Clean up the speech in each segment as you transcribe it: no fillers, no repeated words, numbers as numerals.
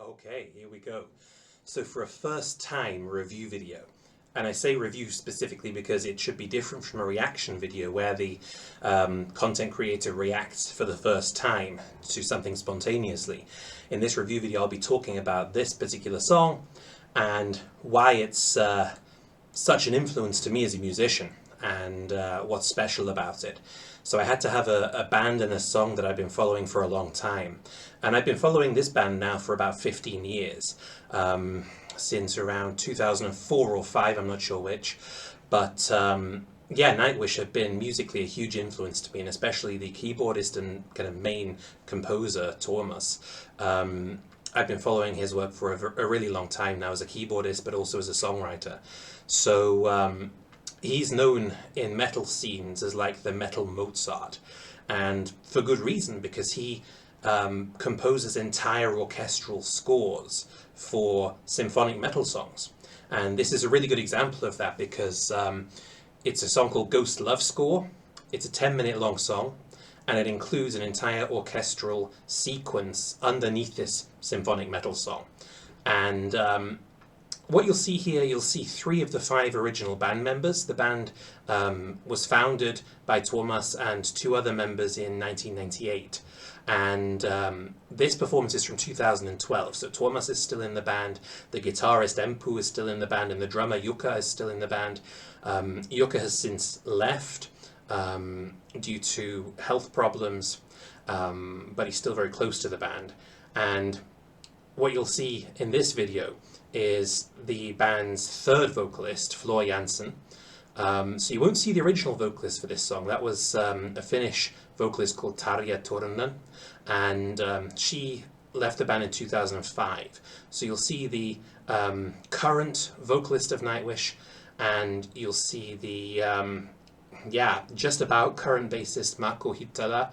Okay, here we go. So for a first time review video, and I say review specifically because it should be different from a reaction video where the content creator reacts for the first time to something spontaneously. In this review video I'll be talking about this particular song and why it's such an influence to me as a musician and what's special about it. So I had to have a band and a song that I've been following for a long time. And I've been following this band now for about 15 years, since around 2004 or 5, I'm not sure which. But yeah, Nightwish have been musically a huge influence to me, and especially the keyboardist and kind of main composer, Thomas. I've been following his work for a really long time now as a keyboardist, but also as a songwriter. So he's known in metal scenes as like the metal Mozart, and for good reason, because he composes entire orchestral scores for symphonic metal songs. And this is a really good example of that because it's a song called Ghost Love Score. It's a 10-minute long song, and it includes an entire orchestral sequence underneath this symphonic metal song. And what you'll see here, you'll see 3 of the 5 original band members. The band was founded by Thomas and 2 other members in 1998. And this performance is from 2012. So Thomas is still in the band, the guitarist Empu is still in the band, and the drummer Jukka is still in the band. Jukka has since left due to health problems, but he's still very close to the band. And what you'll see in this video is the band's 3rd vocalist, Floor Jansen. So you won't see the original vocalist for this song. That was a Finnish vocalist called Tarja Turunen, and she left the band in 2005. So you'll see the current vocalist of Nightwish, and you'll see the just about current bassist Marko Hittala.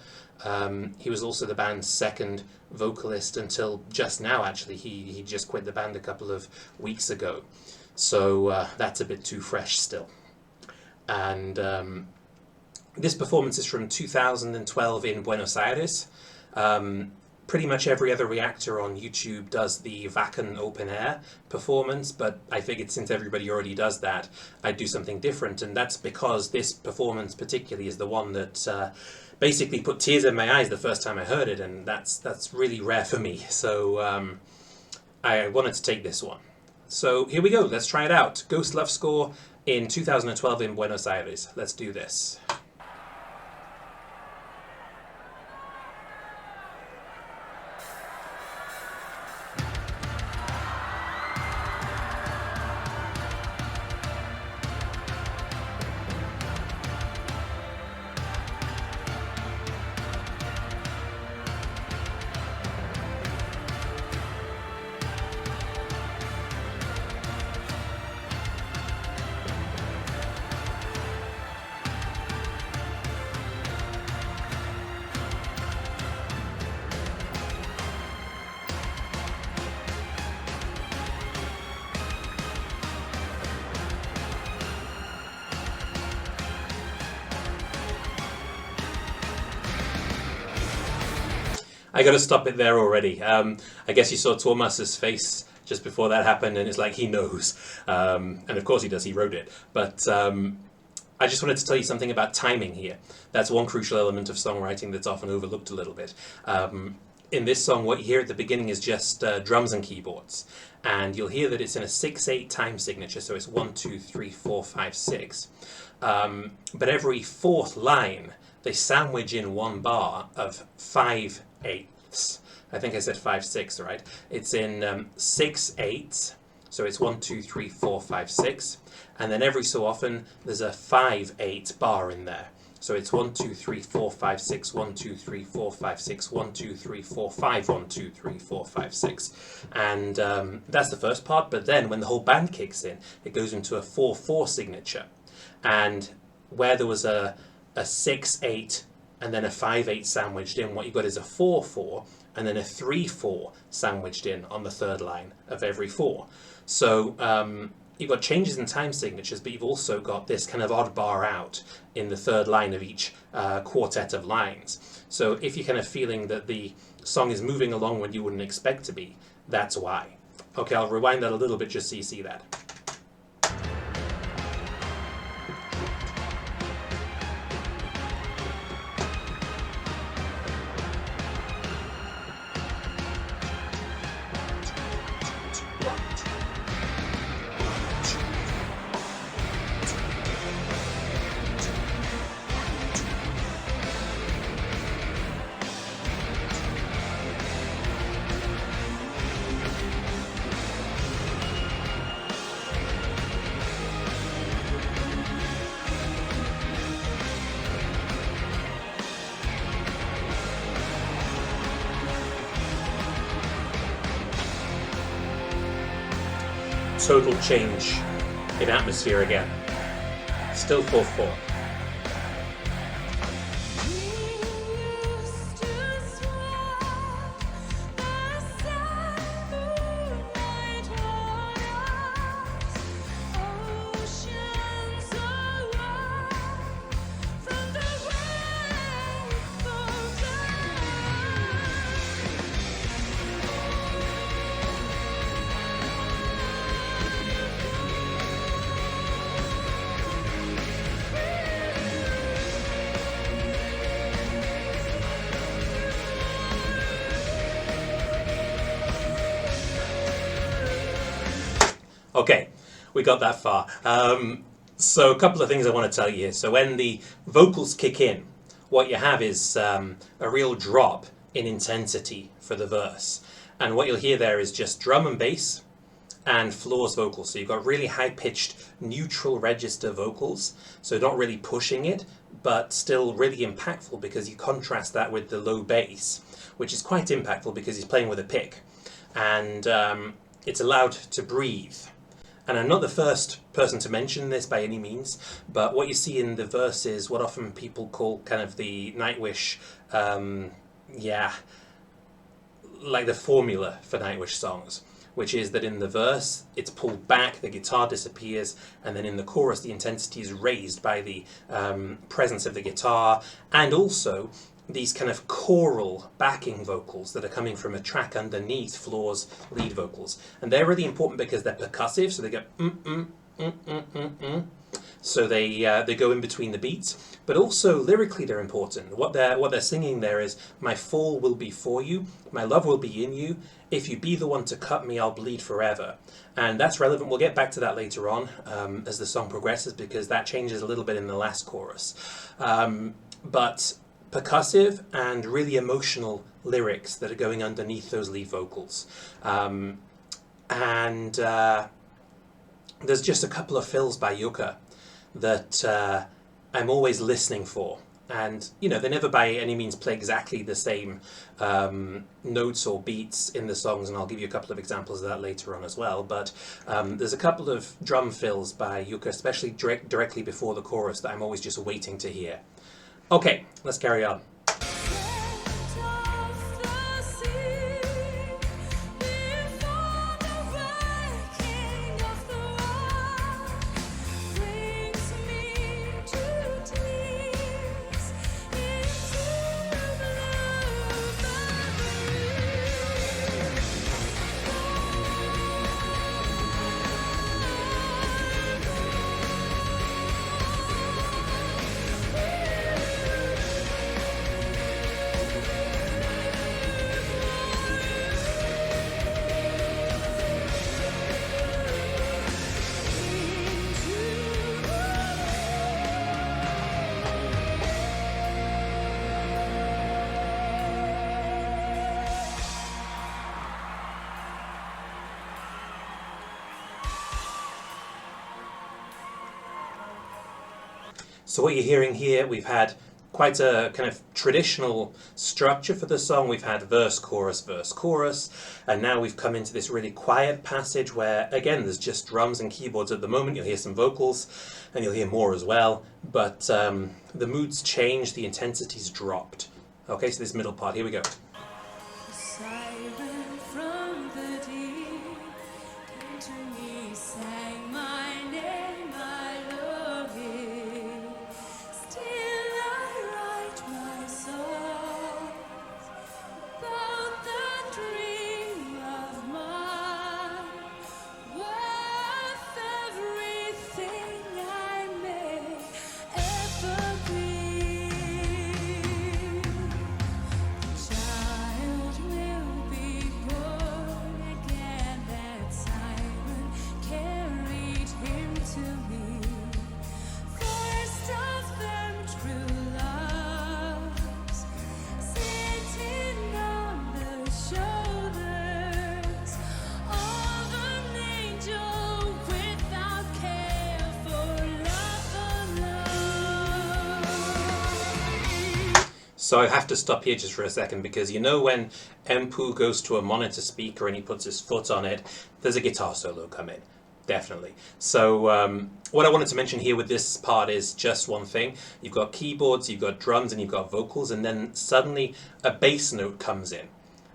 He was also the band's 2nd vocalist until just now, actually. He just quit the band a couple of weeks ago. So that's a bit too fresh still. And this performance is from 2012 in Buenos Aires. Pretty much every other reactor on YouTube does the Wacken open air performance, but I figured since everybody already does that, I'd do something different, and that's because this performance particularly is the one that basically put tears in my eyes the first time I heard it, and that's really rare for me, so I wanted to take this one. So here we go, let's try it out. Ghost Love Score in 2012 in Buenos Aires. Let's do this. I got to stop it there already. I guess you saw Thomas's face just before that happened, and it's like he knows. And of course he does, he wrote it. But I just wanted to tell you something about timing here. That's one crucial element of songwriting that's often overlooked a little bit. In this song, what you hear at the beginning is just drums and keyboards. And you'll hear that it's in a 6/8 time signature, so it's 1, 2, 3, 4, 5, 6. But every 4th line, they sandwich in 1 bar of 5/8. I think I said 5/6, right? It's in 6/8, so it's 1, 2, 3, 4, 5, 6, and then every so often there's a 5/8 bar in there. So it's 1, 2, 3, 4, 5, 6, 1, 2, 3, 4, 5, 6, 1, 2, 3, 4, 5, 1, 2, 3, 4, 5, 6. And that's the first part, but then when the whole band kicks in, it goes into a 4/4 signature. And where there was a 6/8 and then a 5/8 sandwiched in, what you've got is a 4/4 and then a 3/4 sandwiched in on the 3rd line of every 4. So you've got changes in time signatures, but you've also got this kind of odd bar out in the 3rd line of each quartet of lines. So if you're kind of feeling that the song is moving along when you wouldn't expect to be, that's why. Okay, I'll rewind that a little bit just so you see that. Total change in atmosphere again. Still 4/4. Okay, we got that far. So a couple of things I want to tell you here. So when the vocals kick in, what you have is a real drop in intensity for the verse. And what you'll hear there is just drum and bass and floors vocals. So you've got really high-pitched neutral register vocals. So not really pushing it, but still really impactful because you contrast that with the low bass, which is quite impactful because he's playing with a pick. And it's allowed to breathe. And I'm not the first person to mention this by any means, but what you see in the verse is what often people call kind of the Nightwish, like the formula for Nightwish songs, which is that in the verse it's pulled back, the guitar disappears, and then in the chorus the intensity is raised by the presence of the guitar, and also these kind of choral backing vocals that are coming from a track underneath Floor's lead vocals. And they're really important because they're percussive, so they go So they go in between the beats, but also lyrically they're important. What they're singing there is, my fall will be for you, my love will be in you, if you be the one to cut me, I'll bleed forever. And that's relevant. We'll get back to that later on as the song progresses, because that changes a little bit in the last chorus. But percussive and really emotional lyrics that are going underneath those lead vocals. There's just a couple of fills by Yuka that I'm always listening for. And, you know, they never by any means play exactly the same notes or beats in the songs, and I'll give you a couple of examples of that later on as well. But there's a couple of drum fills by Yuka, especially directly before the chorus, that I'm always just waiting to hear. Okay, let's carry on. So what you're hearing here, we've had quite a kind of traditional structure for the song. We've had verse, chorus, and now we've come into this really quiet passage where, again, there's just drums and keyboards at the moment. You'll hear some vocals, and you'll hear more as well, but the mood's changed, the intensity's dropped. Okay, so this middle part, here we go. So I have to stop here just for a second, because you know when Empu goes to a monitor speaker and he puts his foot on it, there's a guitar solo come in. Definitely. So what I wanted to mention here with this part is just one thing. You've got keyboards, you've got drums, and you've got vocals, and then suddenly a bass note comes in.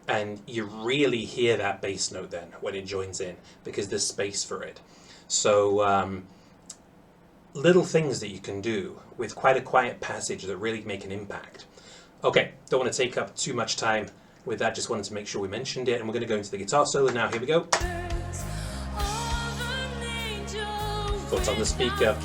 And you really hear that bass note then when it joins in, because there's space for it. So little things that you can do with quite a quiet passage that really make an impact. Okay, don't want to take up too much time with that, just wanted to make sure we mentioned it, and we're going to go into the guitar solo now. Here we go. Foot on the speaker.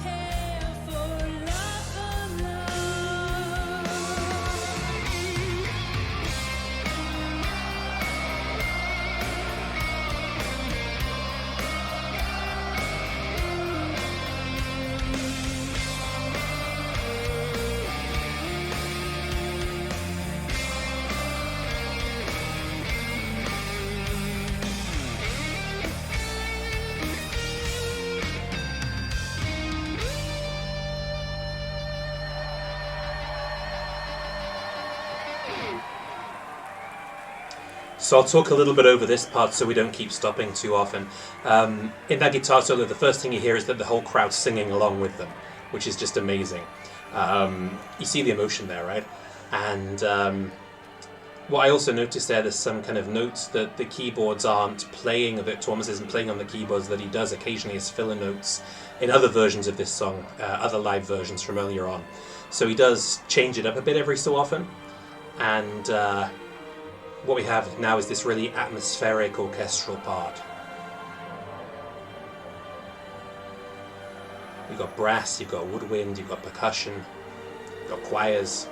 So I'll talk a little bit over this part so we don't keep stopping too often. In that guitar solo, the first thing you hear is that the whole crowd's singing along with them, which is just amazing. You see the emotion there, right? And what I also noticed there's some kind of notes that the keyboards aren't playing, or that Thomas isn't playing on the keyboards, that he does occasionally as filler notes in other versions of this song, other live versions from earlier on. So he does change it up a bit every so often. And what we have now is this really atmospheric orchestral part. You've got brass, you've got woodwind, you've got percussion, you've got choirs.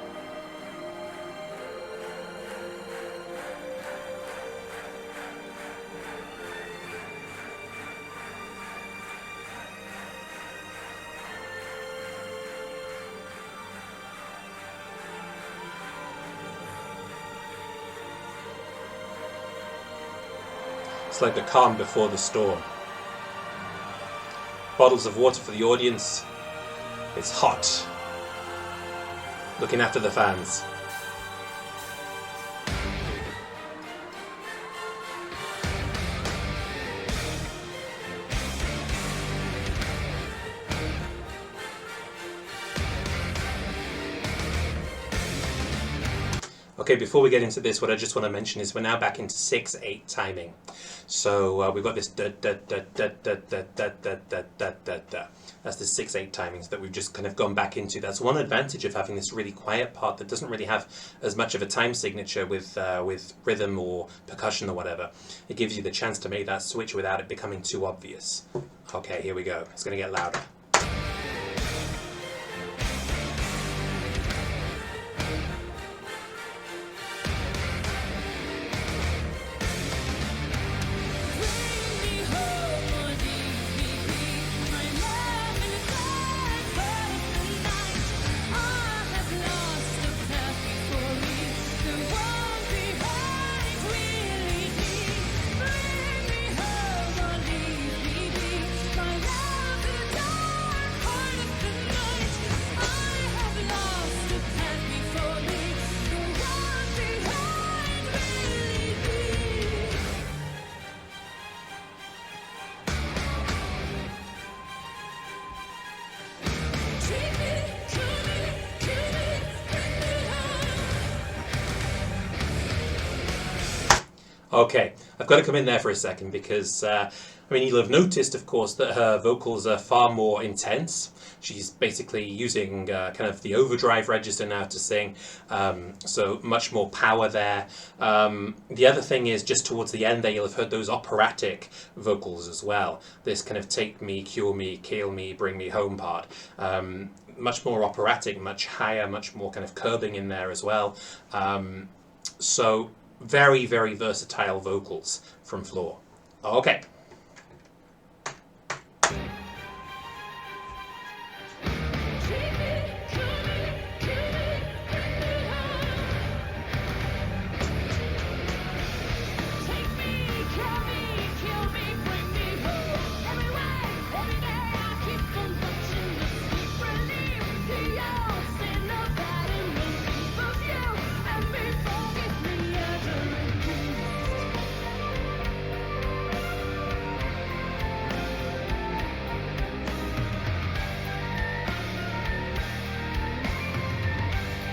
It's like the calm before the storm. Bottles of water for the audience. It's hot. Looking after the fans. Okay, before we get into this, what I just want to mention is we're now back into 6/8 timing. So we've got this da da da da da da da da da da da da. That's the 6/8 timings that we've just kind of gone back into. That's one advantage of having this really quiet part that doesn't really have as much of a time signature with rhythm or percussion or whatever. It gives you the chance to make that switch without it becoming too obvious. Okay, here we go. It's going to get louder. Okay, I've got to come in there for a second because, I mean, you'll have noticed, of course, that her vocals are far more intense. She's basically using kind of the overdrive register now to sing, so much more power there. The other thing is, just towards the end there, you'll have heard those operatic vocals as well. This kind of take me, cure me, kill me, bring me home part. Much more operatic, much higher, much more kind of curbing in there as well. So very, very versatile vocals from Floor. Okay.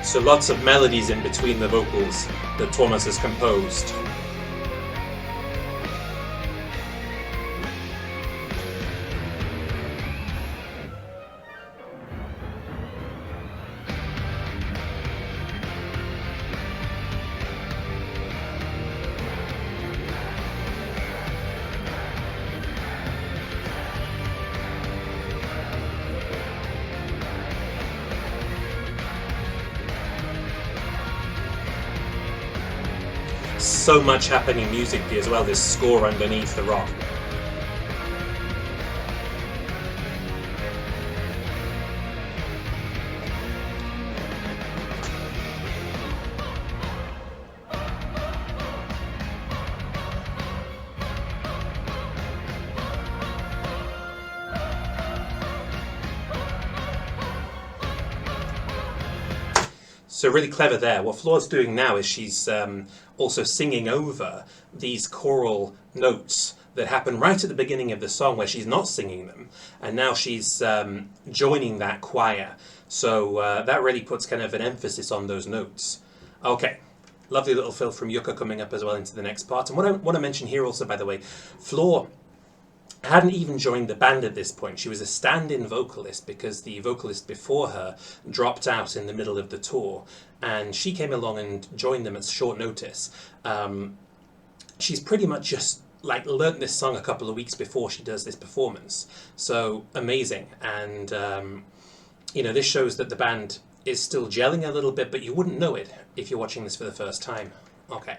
So lots of melodies in between the vocals that Thomas has composed. So much happening musically as well, this score underneath the rock. So really clever there. What Floor's doing now is she's also singing over these choral notes that happen right at the beginning of the song where she's not singing them, and now she's joining that choir. So that really puts kind of an emphasis on those notes. Okay, lovely little fill from Yuka coming up as well into the next part. And what I want to mention here also, by the way, Floor hadn't even joined the band at this point. She was a stand-in vocalist because the vocalist before her dropped out in the middle of the tour, and she came along and joined them at short notice. She's pretty much just like learnt this song a couple of weeks before she does this performance. So amazing. And you know, this shows that the band is still gelling a little bit, but you wouldn't know it if you're watching this for the first time. Okay.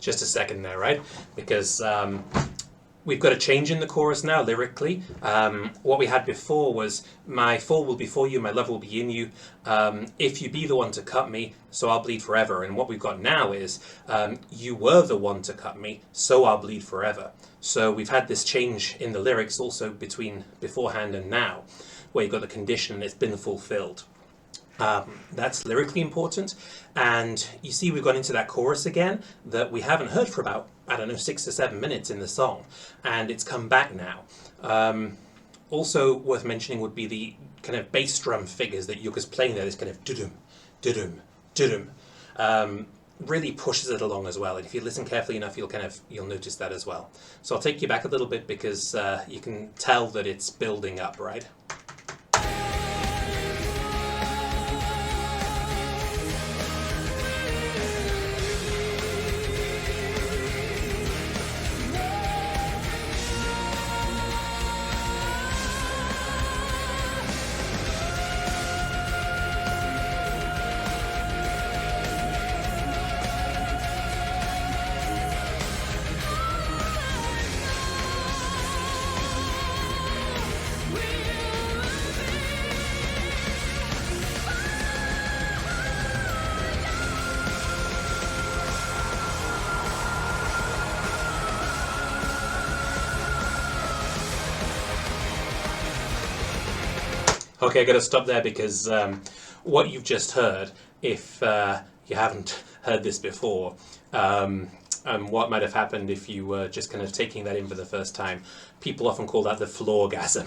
Just a second there, right? Because we've got a change in the chorus now, lyrically. What we had before was, my fall will be for you, my love will be in you. If you be the one to cut me, so I'll bleed forever. And what we've got now is, you were the one to cut me, so I'll bleed forever. So we've had this change in the lyrics also between beforehand and now, where you've got the condition and it's been fulfilled. That's lyrically important, and you see we've gone into that chorus again that we haven't heard for about, I don't know, 6 or 7 minutes in the song, and it's come back now. Also worth mentioning would be the kind of bass drum figures that Yuka's playing there, this kind of dudum, dudum, dudum, really pushes it along as well, and if you listen carefully enough you'll notice that as well. So I'll take you back a little bit because you can tell that it's building up, right? Okay, I got to stop there because what you've just heard, if you haven't heard this before, and what might have happened if you were just kind of taking that in for the first time, people often call that the floorgasm,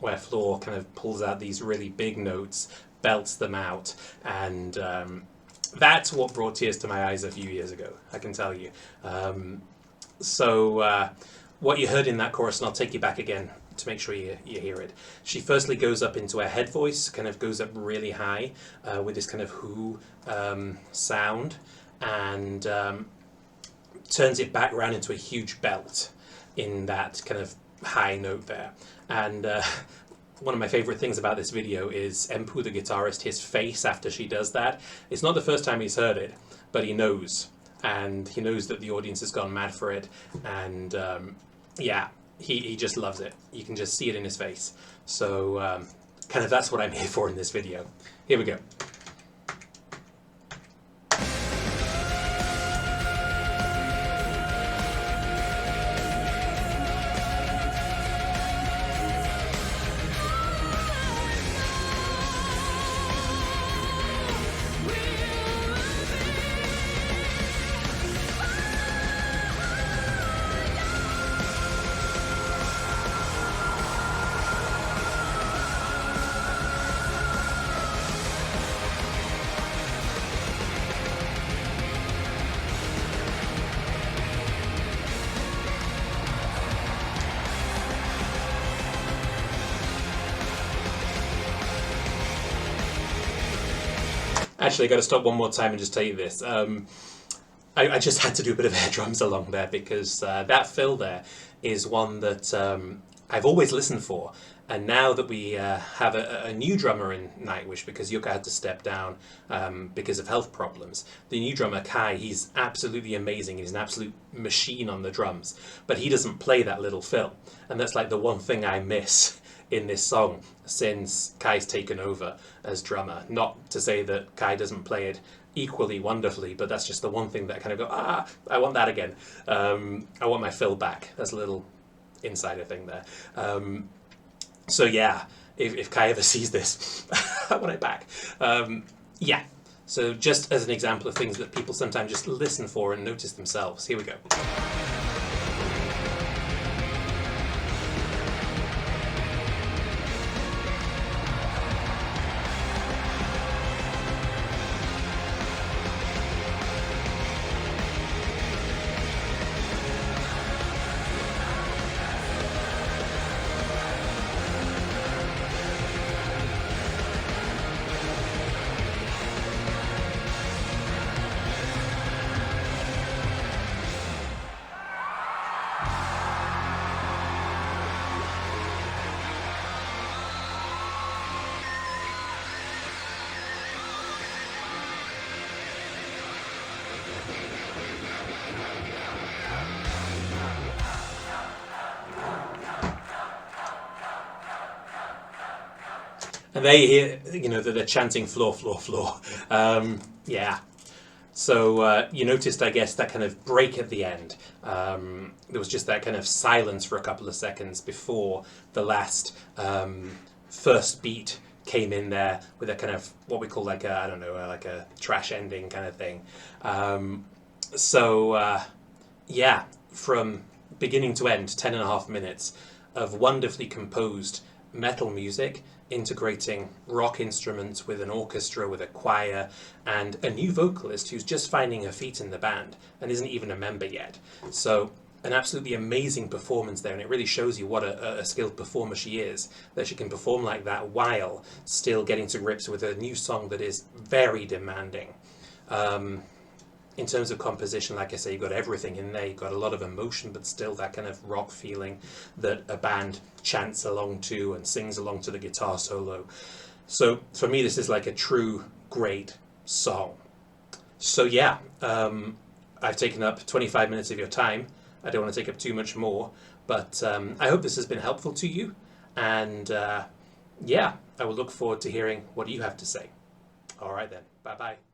where Floor kind of pulls out these really big notes belts them out, and that's what brought tears to my eyes a few years ago, I can tell you. What you heard in that chorus, and I'll take you back again to make sure you hear it. She firstly goes up into a head voice, kind of goes up really high with this kind of whoo sound, and turns it back around into a huge belt in that kind of high note there. And one of my favorite things about this video is Empu, the guitarist, his face after she does that. It's not the first time he's heard it, but he knows. And he knows that the audience has gone mad for it. And yeah, he just loves it. You can just see it in his face. So kind of that's what I'm here for in this video. Here we go. Actually, I got to stop one more time and just tell you this. I just had to do a bit of air drums along there because that fill there is one that I've always listened for. And now that we have a new drummer in Nightwish, because Yuka had to step down because of health problems, the new drummer, Kai, he's absolutely amazing. He's an absolute machine on the drums. But he doesn't play that little fill. And that's like the one thing I miss in this song since Kai's taken over as drummer. Not to say that Kai doesn't play it equally wonderfully, but that's just the one thing that I kind of go, I want that again. I want my fill back. That's a little insider thing there. So yeah, if Kai ever sees this, I want it back. Yeah, so just as an example of things that people sometimes just listen for and notice themselves, here we go. And there you hear, you know, that they're chanting floor, floor, floor. Yeah. So you noticed, I guess, that kind of break at the end. There was just that kind of silence for a couple of seconds before the last first beat came in there with a kind of what we call like a, I don't know, like a trash ending kind of thing. Yeah, from beginning to end, 10.5 minutes of wonderfully composed metal music, integrating rock instruments with an orchestra, with a choir, and a new vocalist who's just finding her feet in the band and isn't even a member yet. So an absolutely amazing performance there, and it really shows you what a skilled performer she is, that she can perform like that while still getting to grips with a new song that is very demanding. In terms of composition, like I say, you've got everything in there. You've got a lot of emotion, but still that kind of rock feeling that a band chants along to and sings along to the guitar solo. So for me, this is like a true great song. So yeah, I've taken up 25 minutes of your time. I don't want to take up too much more, but I hope this has been helpful to you. And yeah, I will look forward to hearing what you have to say. All right then, bye-bye.